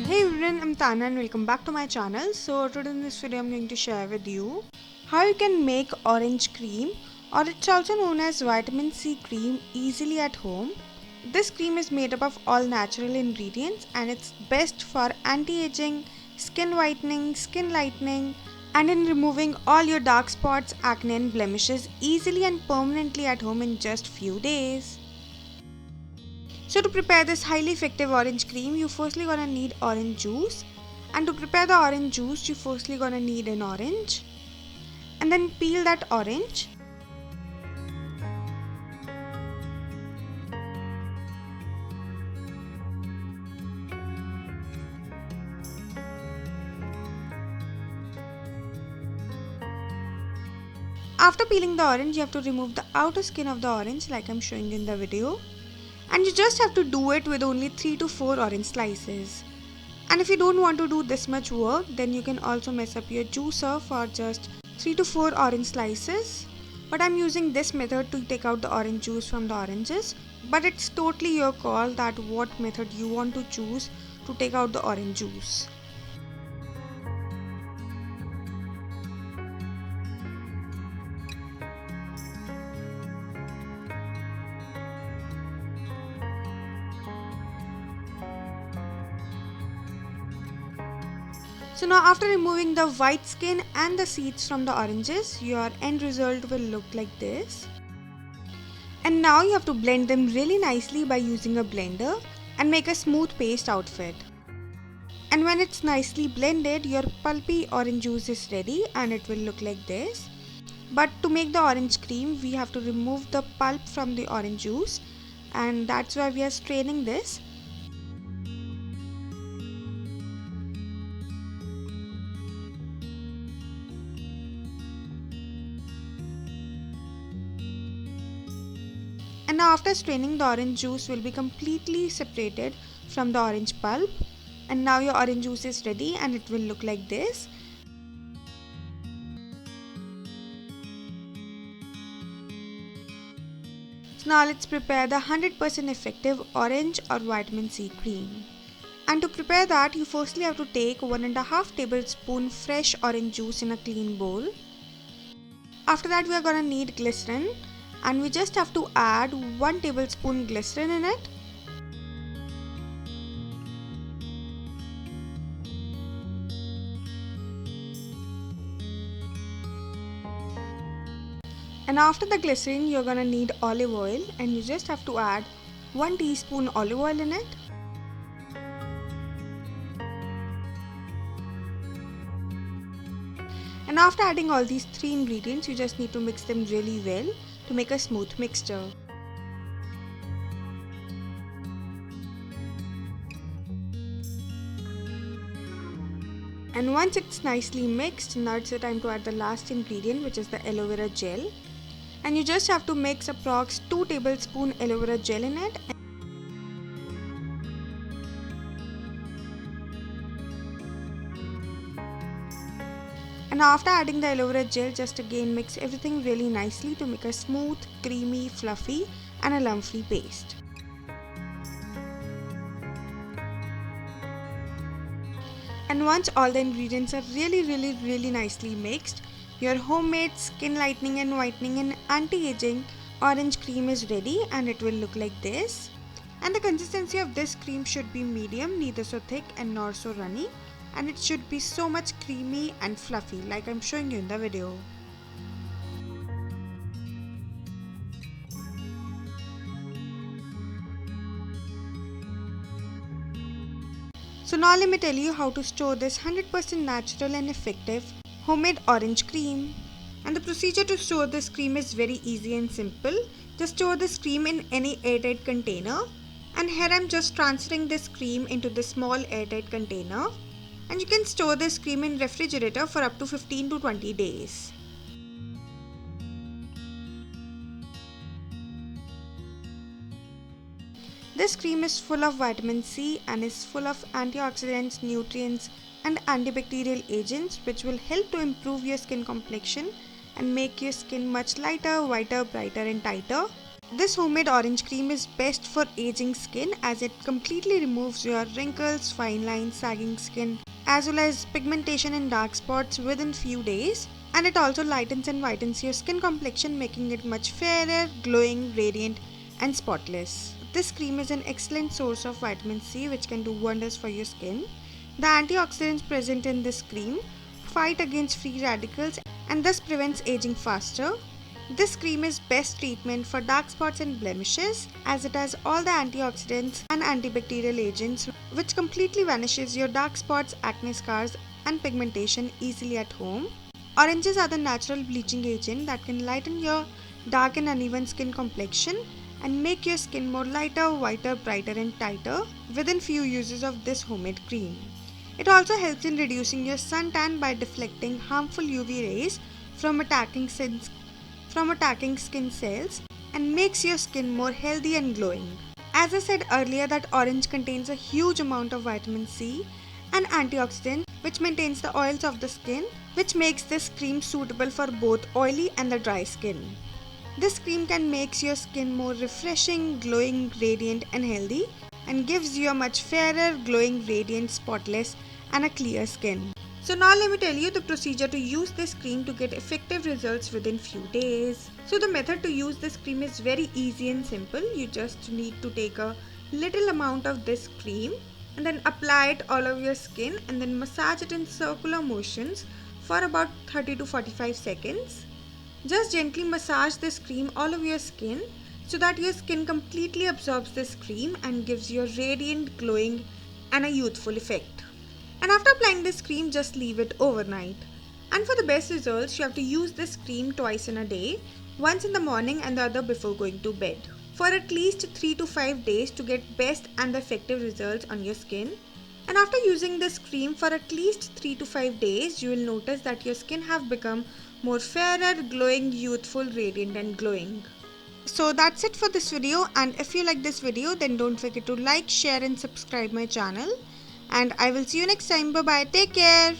Hey everyone, I'm Tanya and welcome back to my channel. So today in this video I'm going to share with you how you can make orange cream, or it's also known as vitamin C cream, easily at home. This cream is made up of all natural ingredients and it's best for anti-aging, skin whitening, skin lightening, and in removing all your dark spots, acne and blemishes easily and permanently at home in just few days. So to prepare this highly effective orange cream, you firstly gonna need orange juice, and to prepare the orange juice you firstly gonna need an orange and then peel that orange. After peeling the orange, you have to remove the outer skin of the orange like I'm showing you in the video, and you just have to do it with only 3 to 4 orange slices. And if you don't want to do this much work, then you can also mess up your juicer for just 3 to 4 orange slices. But I'm using this method to take out the orange juice from the oranges. But it's totally your call that what method you want to choose to take out the orange juice. So now after removing the white skin and the seeds from the oranges, your end result will look like this. And now you have to blend them really nicely by using a blender and make a smooth paste out of it. And when it's nicely blended, your pulpy orange juice is ready and it will look like this. But to make the orange cream, we have to remove the pulp from the orange juice, and that's why we are straining this. And now after straining, the orange juice will be completely separated from the orange pulp. And now your orange juice is ready and it will look like this. So now let's prepare the 100% effective orange or vitamin C cream. And to prepare that, you firstly have to take 1.5 tablespoon fresh orange juice in a clean bowl. After that, we are gonna need glycerin, and we just have to add 1 tablespoon glycerin in it. And after the glycerin, you're gonna need olive oil, and you just have to add 1 teaspoon olive oil in it. And after adding all these 3 ingredients, you just need to mix them really well to make a smooth mixture. And once it's nicely mixed, now it's the time to add the last ingredient, which is the aloe vera gel. And you just have to mix approx 2 tablespoon aloe vera gel in it. And after adding the aloe vera gel, just again mix everything really nicely to make a smooth, creamy, fluffy and a lump-free paste. And once all the ingredients are really nicely mixed, your homemade skin lightening and whitening and anti-aging orange cream is ready, and it will look like this. And the consistency of this cream should be medium, neither so thick and nor so runny. And it should be so much creamy and fluffy like I'm showing you in the video. So now let me tell you how to store this 100% natural and effective homemade orange cream. And the procedure to store this cream is very easy and simple. Just store this cream in any airtight container. And here I'm just transferring this cream into this small airtight container. And you can store this cream in refrigerator for up to 15 to 20 days. This cream is full of vitamin C and is full of antioxidants, nutrients and antibacterial agents, which will help to improve your skin complexion and make your skin much lighter, whiter, brighter and tighter. This homemade orange cream is best for aging skin as it completely removes your wrinkles, fine lines, sagging skin, as well as pigmentation and dark spots within few days. And it also lightens and whitens your skin complexion, making it much fairer, glowing, radiant and spotless. This cream is an excellent source of vitamin C which can do wonders for your skin. The antioxidants present in this cream fight against free radicals and thus prevents aging faster. This cream is best treatment for dark spots and blemishes as it has all the antioxidants and antibacterial agents which completely vanishes your dark spots, acne scars and pigmentation easily at home. Oranges are the natural bleaching agent that can lighten your dark and uneven skin complexion and make your skin more lighter, whiter, brighter and tighter within few uses of this homemade cream. It also helps in reducing your suntan by deflecting harmful UV rays from attacking skin cells and makes your skin more healthy and glowing. As I said earlier that orange contains a huge amount of vitamin C and antioxidants which maintains the oils of the skin, which makes this cream suitable for both oily and the dry skin. This cream can make your skin more refreshing, glowing, radiant and healthy and gives you a much fairer, glowing, radiant, spotless and a clear skin. So now let me tell you the procedure to use this cream to get effective results within few days. So the method to use this cream is very easy and simple. You just need to take a little amount of this cream and then apply it all over your skin and then massage it in circular motions for about 30 to 45 seconds. Just gently massage this cream all over your skin so that your skin completely absorbs this cream and gives you a radiant, glowing and a youthful effect. And after applying this cream, just leave it overnight. And for the best results, you have to use this cream twice in a day, once in the morning and the other before going to bed, for at least 3 to 5 days to get best and effective results on your skin. And after using this cream for at least 3 to 5 days, you will notice that your skin have become more fairer, glowing, youthful, radiant and glowing. So that's it for this video, and if you like this video then don't forget to like, share and subscribe my channel. And I will see you next time. Bye bye. Take care.